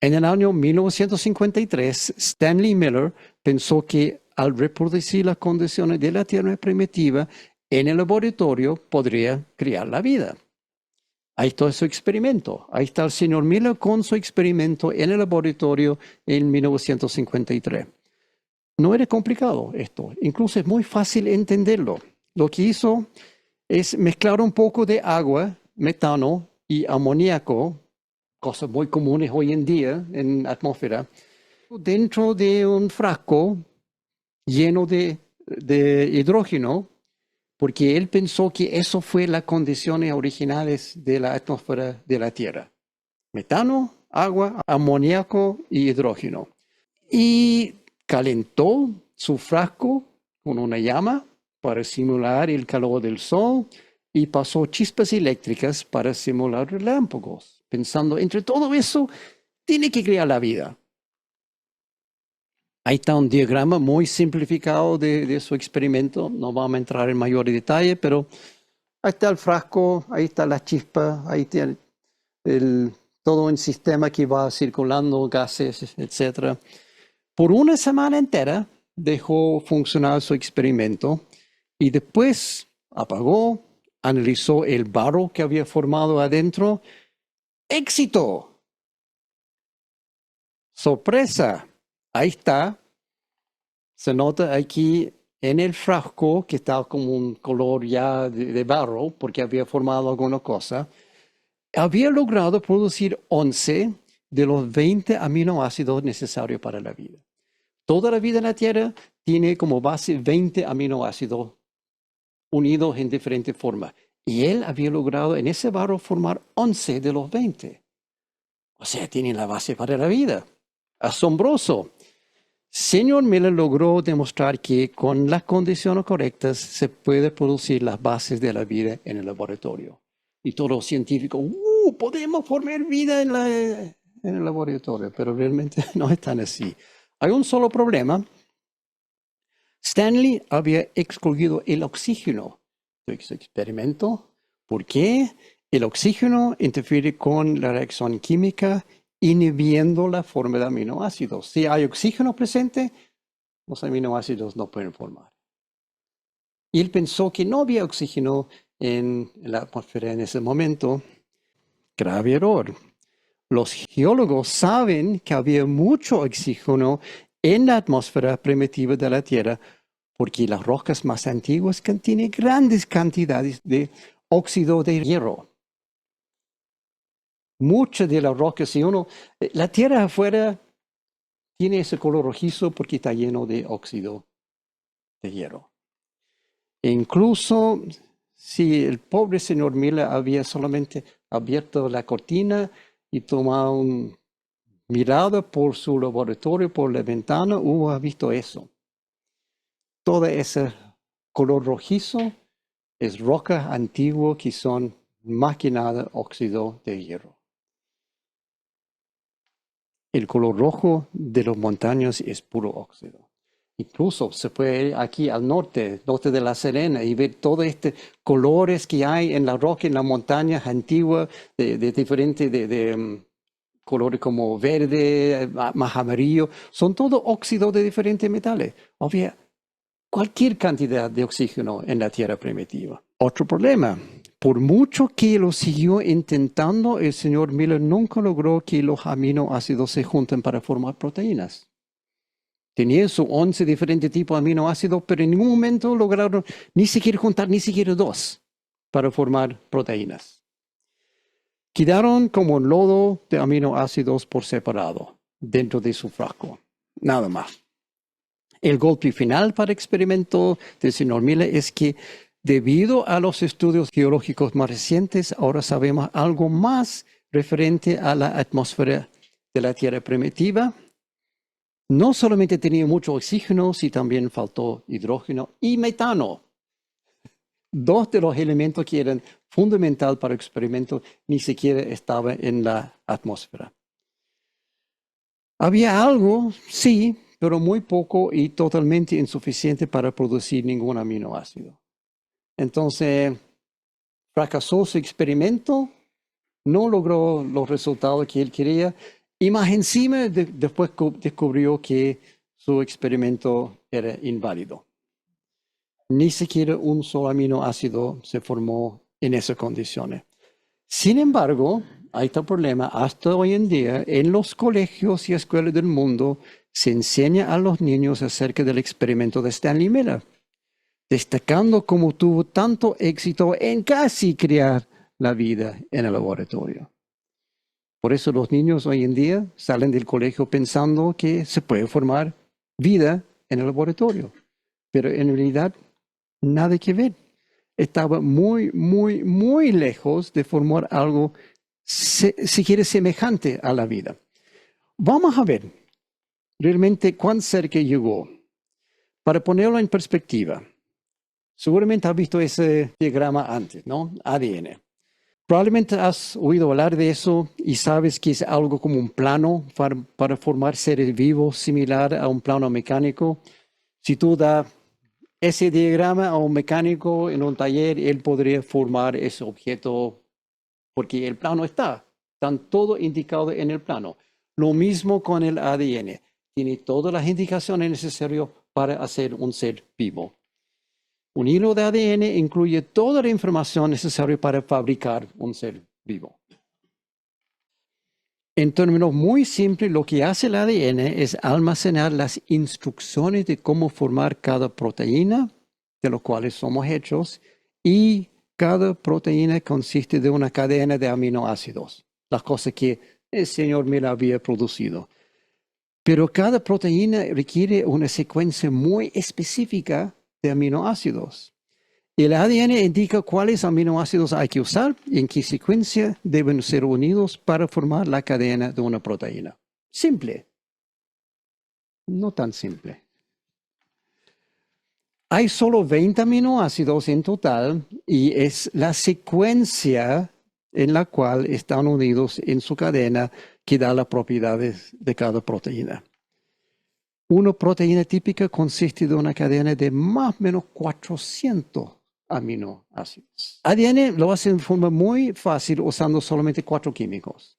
en el año 1953, Stanley Miller pensó que al reproducir las condiciones de la Tierra primitiva en el laboratorio podría crear la vida. Ahí está su experimento. Ahí está el señor Miller con su experimento en el laboratorio en 1953. No era complicado esto, incluso es muy fácil entenderlo. Lo que hizo es mezclar un poco de agua, metano y amoníaco, cosas muy comunes hoy en día en la atmósfera, dentro de un frasco lleno de hidrógeno, porque él pensó que eso fue las condiciones originales de la atmósfera de la Tierra. Metano, agua, amoníaco y hidrógeno. Y calentó su frasco con una llama para simular el calor del sol y pasó chispas eléctricas para simular relámpagos, pensando, entre todo eso, tiene que crear la vida. Ahí está un diagrama muy simplificado de su experimento. No vamos a entrar en mayor detalle, pero ahí está el frasco, ahí está la chispa, ahí tiene todo un sistema que va circulando, gases, etc. Por una semana entera dejó funcionar su experimento y después apagó, analizó el barro que había formado adentro. ¡Éxito! ¡Sorpresa! Ahí está. Se nota aquí en el frasco que está como un color ya de barro porque había formado alguna cosa. Había logrado producir 11 de los 20 aminoácidos necesarios para la vida. Toda la vida en la Tierra tiene como base 20 aminoácidos unidos en diferentes formas. Y él había logrado en ese barro formar 11 de los 20. O sea, tiene la base para la vida. Asombroso. Señor Miller logró demostrar que con las condiciones correctas se puede producir las bases de la vida en el laboratorio. Y todos los científicos, podemos formar vida en el laboratorio, pero realmente no es tan así. Hay un solo problema. Stanley había excluido el oxígeno de su experimento. ¿Por qué? El oxígeno interfiere con la reacción química inhibiendo la forma de aminoácidos. Si hay oxígeno presente, los aminoácidos no pueden formar. Y él pensó que no había oxígeno en la atmósfera en ese momento. Grave error. Los geólogos saben que había mucho oxígeno en la atmósfera primitiva de la Tierra porque las rocas más antiguas contienen grandes cantidades de óxido de hierro. Muchas de las rocas, la Tierra afuera tiene ese color rojizo porque está lleno de óxido de hierro. E incluso si el pobre señor Miller había solamente abierto la cortina y tomado una mirada por su laboratorio, por la ventana, hubiera visto eso. Todo ese color rojizo es roca antigua que son más que nada óxido de hierro. El color rojo de las montañas es puro óxido. Incluso se puede ir aquí al norte de La Serena, y ver todos estos colores que hay en la roca, en las montañas antiguas, de diferentes colores como verde, más amarillo. Son todos óxidos de diferentes metales. Había cualquier cantidad de oxígeno en la Tierra primitiva. Otro problema. Por mucho que lo siguió intentando, el señor Miller nunca logró que los aminoácidos se junten para formar proteínas. Tenía sus 11 diferentes tipos de aminoácidos, pero en ningún momento lograron ni siquiera juntar ni siquiera 2 para formar proteínas. Quedaron como un lodo de aminoácidos por separado dentro de su frasco. Nada más. El golpe final para el experimento del señor Miller es que Debido a los estudios geológicos más recientes, ahora sabemos algo más referente a la atmósfera de la Tierra primitiva. No solamente tenía mucho oxígeno, sino también faltó hidrógeno y metano. Dos de los elementos que eran fundamentales para el experimento ni siquiera estaban en la atmósfera. Había algo, sí, pero muy poco y totalmente insuficiente para producir ningún aminoácido. Entonces, fracasó su experimento, no logró los resultados que él quería y más encima después descubrió que su experimento era inválido. Ni siquiera un solo aminoácido se formó en esas condiciones. Sin embargo, hay este problema. Hasta hoy en día, en los colegios y escuelas del mundo, se enseña a los niños acerca del experimento de Stanley Miller, destacando cómo tuvo tanto éxito en casi crear la vida en el laboratorio. Por eso los niños hoy en día salen del colegio pensando que se puede formar vida en el laboratorio, pero en realidad nada que ver. Estaba muy, muy, muy lejos de formar algo, si quiere, semejante a la vida. Vamos a ver realmente cuán cerca llegó. Para ponerlo en perspectiva, seguramente has visto ese diagrama antes, ¿no? ADN. Probablemente has oído hablar de eso y sabes que es algo como un plano para formar seres vivos similar a un plano mecánico. Si tú das ese diagrama a un mecánico en un taller, él podría formar ese objeto porque el plano están todo indicado en el plano. Lo mismo con el ADN. Tiene todas las indicaciones necesarias para hacer un ser vivo. Un hilo de ADN incluye toda la información necesaria para fabricar un ser vivo. En términos muy simples, lo que hace el ADN es almacenar las instrucciones de cómo formar cada proteína, de los cuales somos hechos, y cada proteína consiste de una cadena de aminoácidos, las cosas que el señor Miller había producido. Pero cada proteína requiere una secuencia muy específica de aminoácidos. El ADN indica cuáles aminoácidos hay que usar y en qué secuencia deben ser unidos para formar la cadena de una proteína. Simple. No tan simple. Hay solo 20 aminoácidos en total y es la secuencia en la cual están unidos en su cadena que da las propiedades de cada proteína. Una proteína típica consiste de una cadena de más o menos 400 aminoácidos. ADN lo hace de forma muy fácil usando solamente 4 químicos.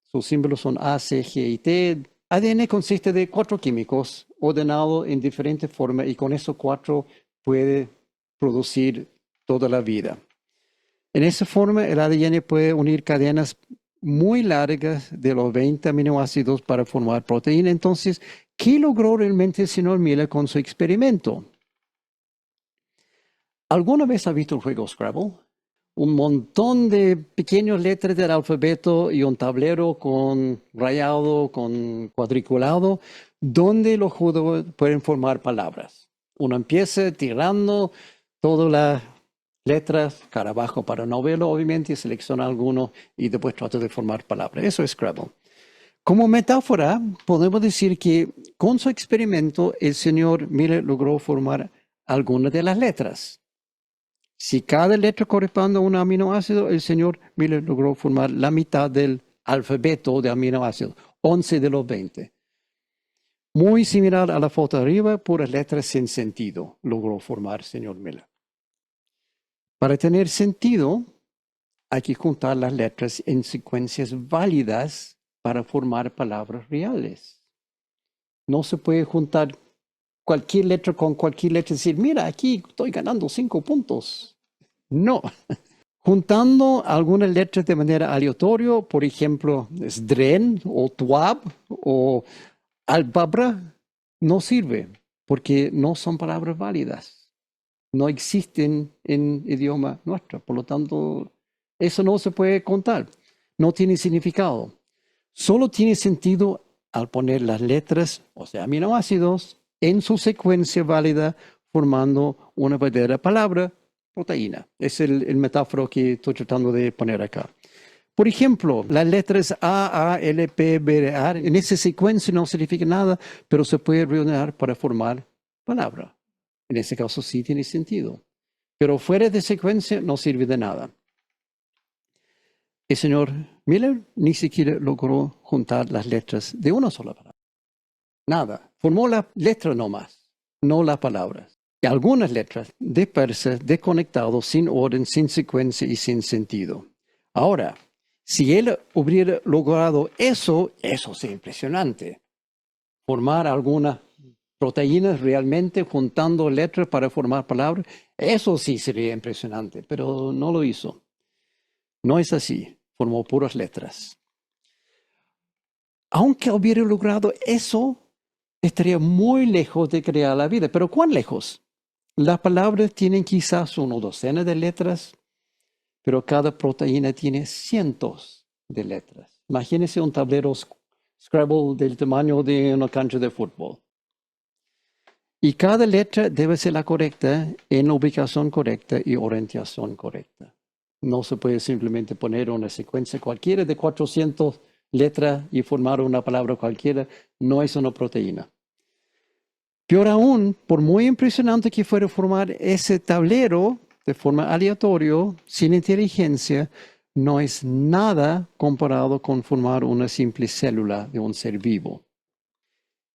Sus símbolos son A, C, G y T. ADN consiste de 4 químicos ordenados en diferentes formas y con esos 4 puede producir toda la vida. En esa forma, el ADN puede unir cadenas muy largas de los 20 aminoácidos para formar proteína. Entonces, ¿qué logró realmente el señor Miller con su experimento? ¿Alguna vez ha visto el juego Scrabble? Un montón de pequeñas letras del alfabeto y un tablero con rayado, con cuadriculado, donde los jugadores pueden formar palabras. Uno empieza tirando todas las letras cara abajo para no verlo, obviamente, selecciona alguno y después trata de formar palabras. Eso es Scrabble. Como metáfora, podemos decir que con su experimento el señor Miller logró formar algunas de las letras. Si cada letra corresponde a un aminoácido, el señor Miller logró formar la mitad del alfabeto de aminoácidos, 11 de los 20. Muy similar a la foto arriba, puras letras sin sentido logró formar el señor Miller. Para tener sentido, hay que juntar las letras en secuencias válidas para formar palabras reales. No se puede juntar cualquier letra con cualquier letra y decir, mira, aquí estoy ganando 5 puntos. No. Juntando algunas letras de manera aleatoria, por ejemplo, Sdren o Twab o Albabra, no sirve porque no son palabras válidas. No existen en idioma nuestro. Por lo tanto, eso no se puede contar. No tiene significado. Solo tiene sentido al poner las letras, o sea, aminoácidos, en su secuencia válida, formando una verdadera palabra, proteína. Es el metáforo que estoy tratando de poner acá. Por ejemplo, las letras A, A, L, P, B, A, en esa secuencia no significa nada, pero se puede reunir para formar palabra. En ese caso sí tiene sentido. Pero fuera de secuencia no sirve de nada. El señor Miller ni siquiera logró juntar las letras de una sola palabra. Nada. Formó la letra nomás, no las palabras. Y algunas letras dispersas, desconectadas, sin orden, sin secuencia y sin sentido. Ahora, si él hubiera logrado eso sería impresionante. Formar algunas proteínas realmente juntando letras para formar palabras, eso sí sería impresionante, pero no lo hizo. No es así, formó puras letras. Aunque hubiera logrado eso, estaría muy lejos de crear la vida. ¿Pero cuán lejos? Las palabras tienen quizás una docena de letras, pero cada proteína tiene cientos de letras. Imagínense un tablero Scrabble del tamaño de una cancha de fútbol. Y cada letra debe ser la correcta, en la ubicación correcta y orientación correcta. No se puede simplemente poner una secuencia cualquiera de 400 letras y formar una palabra cualquiera. No es una proteína. Peor aún, por muy impresionante que fuera formar ese tablero de forma aleatoria, sin inteligencia, no es nada comparado con formar una simple célula de un ser vivo.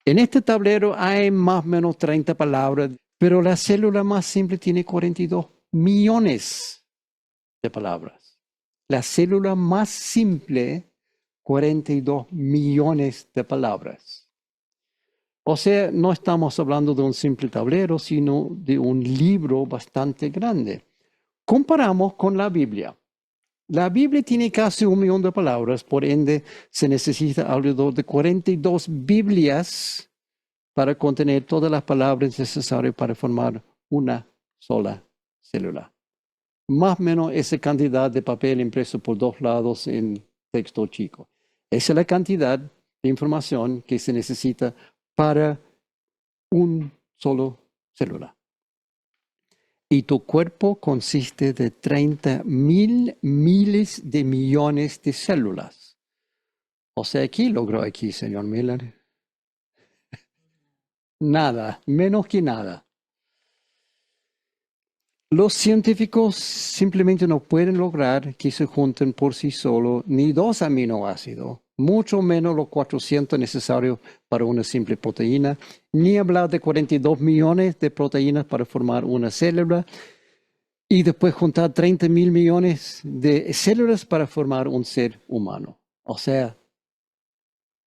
En este tablero hay más o menos 30 palabras, pero la célula más simple tiene 42 millones de palabras. La célula más simple, 42 millones de palabras. O sea, no estamos hablando de un simple tablero, sino de un libro bastante grande. Comparamos con la Biblia. La Biblia tiene casi 1 millón de palabras, por ende se necesita alrededor de 42 Biblias para contener todas las palabras necesarias para formar una sola célula. Más o menos esa cantidad de papel impreso por 2 lados en texto chico. Esa es la cantidad de información que se necesita para un solo célula. Y tu cuerpo consiste de 30,000 miles de millones de células. O sea, ¿qué logró aquí, señor Miller? Nada, menos que nada. Los científicos simplemente no pueden lograr que se junten por sí solos ni 2 aminoácidos, mucho menos los 400 necesarios para una simple proteína, ni hablar de 42 millones de proteínas para formar una célula y después juntar 30,000 millones de células para formar un ser humano. O sea,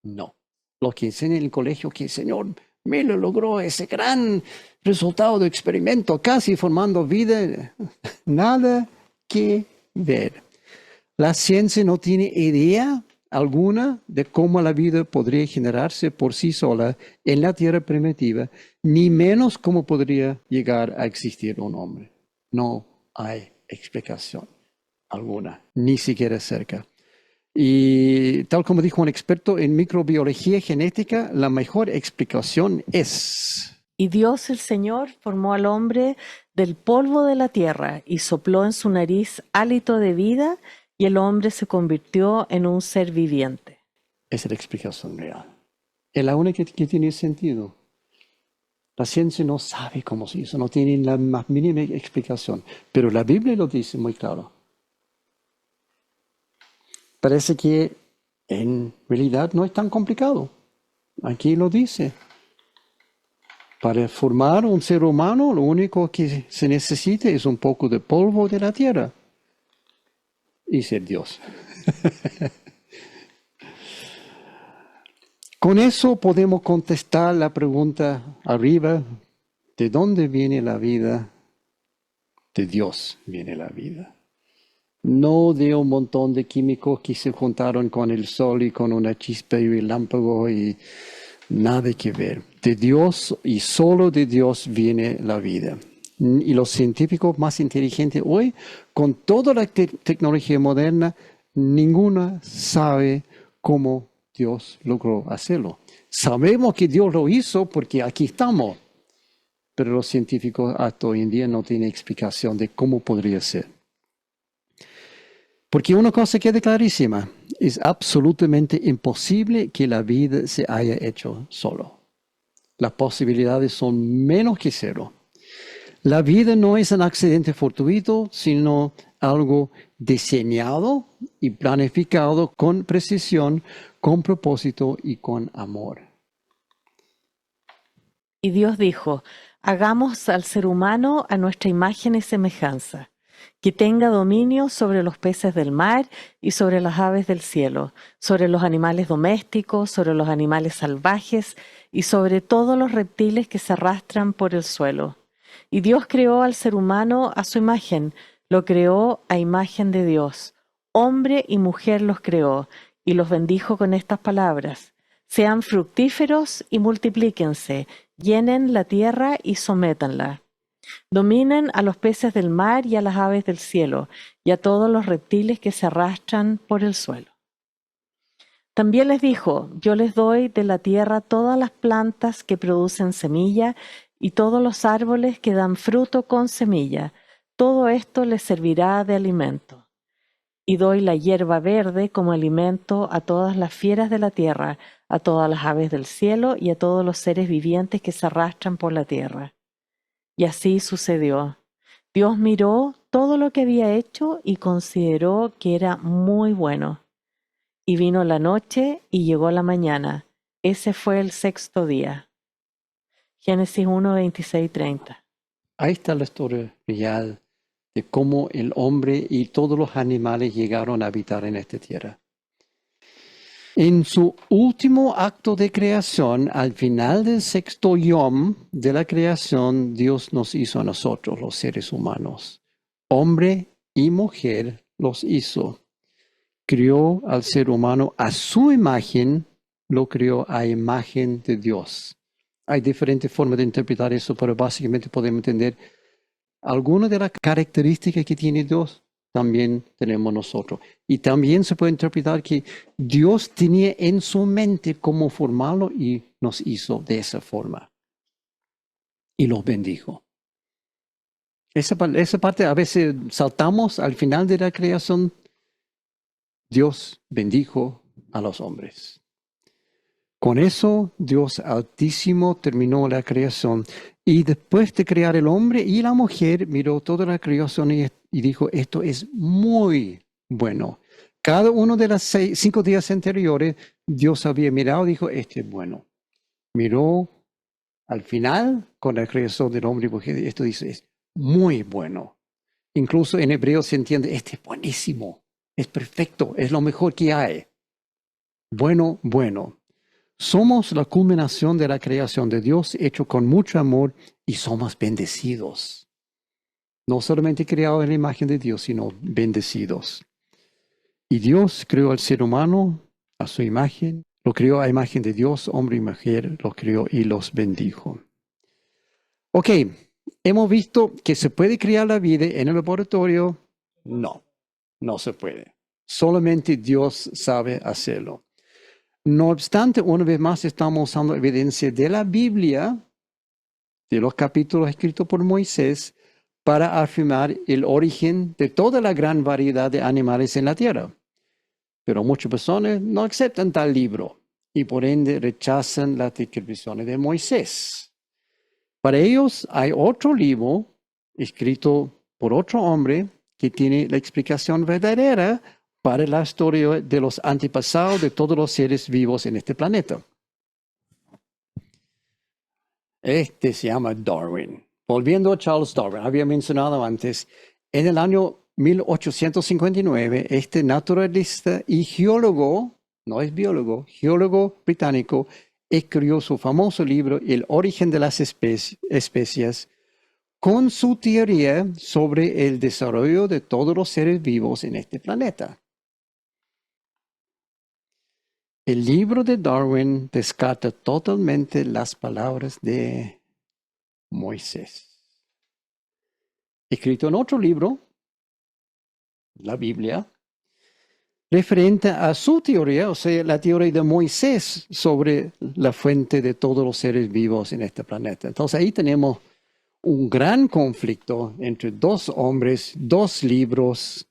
no. Lo que enseña en el colegio que el señor Miller logró ese gran resultado de experimento, casi formando vida, nada que ver. La ciencia no tiene idea alguna de cómo la vida podría generarse por sí sola en la Tierra primitiva, ni menos cómo podría llegar a existir un hombre. No hay explicación alguna, ni siquiera cerca. Y tal como dijo un experto en microbiología genética, la mejor explicación es: Y Dios el Señor formó al hombre del polvo de la tierra y sopló en su nariz hálito de vida, y el hombre se convirtió en un ser viviente. Esa es la explicación real. Es la única que tiene sentido. La ciencia no sabe cómo se hizo, no tiene la más mínima explicación, pero la Biblia lo dice muy claro. Parece que en realidad no es tan complicado. Aquí lo dice. Para formar un ser humano, lo único que se necesita es un poco de polvo de la tierra y ser Dios. Con eso podemos contestar la pregunta arriba: ¿de dónde viene la vida? De Dios viene la vida. No de un montón de químicos que se juntaron con el sol y con una chispa y relámpago y nada que ver. De Dios y solo de Dios viene la vida. Y los científicos más inteligentes hoy, con toda la tecnología moderna, ninguno sabe cómo Dios logró hacerlo. Sabemos que Dios lo hizo porque aquí estamos. pero los científicos hasta hoy en día no tienen explicación de cómo podría ser. Porque una cosa queda clarísima, es absolutamente imposible que la vida se haya hecho solo. Las posibilidades son menos que cero. La vida no es un accidente fortuito, sino algo diseñado y planificado con precisión, con propósito y con amor. Y Dios dijo, hagamos al ser humano a nuestra imagen y semejanza, que tenga dominio sobre los peces del mar y sobre las aves del cielo, sobre los animales domésticos, sobre los animales salvajes y sobre todos los reptiles que se arrastran por el suelo. Y Dios creó al ser humano a su imagen, lo creó a imagen de Dios. Hombre y mujer los creó, y los bendijo con estas palabras. Sean fructíferos y multiplíquense, llenen la tierra y sométanla. Dominen a los peces del mar y a las aves del cielo, y a todos los reptiles que se arrastran por el suelo. También les dijo, yo les doy de la tierra todas las plantas que producen semilla, y todos los árboles que dan fruto con semilla. Todo esto les servirá de alimento. Y doy la hierba verde como alimento a todas las fieras de la tierra, a todas las aves del cielo y a todos los seres vivientes que se arrastran por la tierra. Y así sucedió. Dios miró todo lo que había hecho y consideró que era muy bueno. Y vino la noche y llegó la mañana. Ese fue el sexto día. Génesis 1, 26, 30. Ahí está la historia real de cómo el hombre y todos los animales llegaron a habitar en esta tierra. En su último acto de creación, al final del sexto yom de la creación, Dios nos hizo a nosotros, los seres humanos. Hombre y mujer los hizo. Crió al ser humano a su imagen, lo crió a imagen de Dios. Hay diferentes formas de interpretar eso, pero básicamente podemos entender algunas de las características que tiene Dios, también tenemos nosotros. Y también se puede interpretar que Dios tenía en su mente cómo formarlo y nos hizo de esa forma. Y los bendijo. Esa parte a veces saltamos al final de la creación. Dios bendijo a los hombres. Con eso, Dios Altísimo terminó la creación. Y después de crear el hombre y la mujer, miró toda la creación y dijo, esto es muy bueno. Cada uno de los 5 días anteriores, Dios había mirado y dijo, este es bueno. Miró al final, con la creación del hombre y mujer, esto dice, es muy bueno. Incluso en hebreo se entiende, este es buenísimo, es perfecto, es lo mejor que hay. Bueno, bueno. Somos la culminación de la creación de Dios, hecho con mucho amor, y somos bendecidos. No solamente creados en la imagen de Dios, sino bendecidos. Y Dios creó al ser humano a su imagen, lo creó a imagen de Dios, hombre y mujer, lo creó y los bendijo. Ok, hemos visto que se puede crear la vida en el laboratorio. No, no se puede. Solamente Dios sabe hacerlo. No obstante, una vez más estamos usando evidencia de la Biblia, de los capítulos escritos por Moisés, para afirmar el origen de toda la gran variedad de animales en la tierra. Pero muchas personas no aceptan tal libro y por ende rechazan las descripciones de Moisés. Para ellos hay otro libro escrito por otro hombre que tiene la explicación verdadera para la historia de los antepasados de todos los seres vivos en este planeta. Este se llama Darwin. Volviendo a Charles Darwin, había mencionado antes, en el año 1859, este naturalista y geólogo, no es biólogo, geólogo británico, escribió su famoso libro El origen de las especies, con su teoría sobre el desarrollo de todos los seres vivos en este planeta. El libro de Darwin descarta totalmente las palabras de Moisés. Escrito en otro libro, la Biblia, referente a su teoría, o sea, la teoría de Moisés sobre la fuente de todos los seres vivos en este planeta. Entonces ahí tenemos un gran conflicto entre dos hombres, dos libros,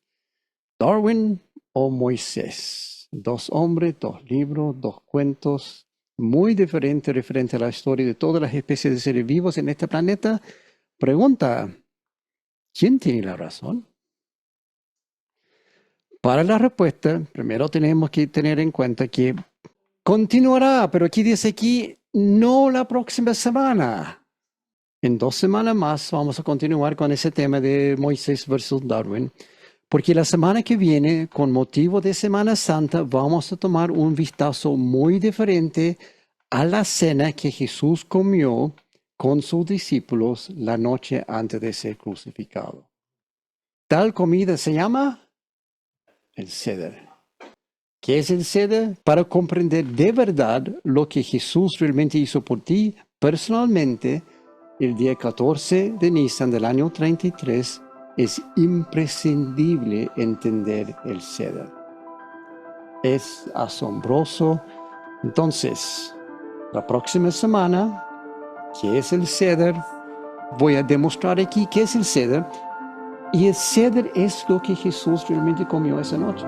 Darwin o Moisés. Dos hombres, dos libros, dos cuentos, muy diferentes referente a la historia de todas las especies de seres vivos en este planeta. Pregunta, ¿quién tiene la razón? Para la respuesta, primero tenemos que tener en cuenta que continuará, pero aquí dice aquí, no la próxima semana. En 2 semanas más vamos a continuar con ese tema de Moisés versus Darwin, porque la semana que viene, con motivo de Semana Santa, vamos a tomar un vistazo muy diferente a la cena que Jesús comió con sus discípulos la noche antes de ser crucificado. Tal comida se llama el Seder. ¿Qué es el Seder? Para comprender de verdad lo que Jesús realmente hizo por ti personalmente, el día 14 de Nisan del año 33 es imprescindible entender el Seder. Es asombroso. Entonces, la próxima semana, ¿qué es el Seder? Voy a demostrar aquí qué es el Seder. Y el Seder es lo que Jesús realmente comió esa noche.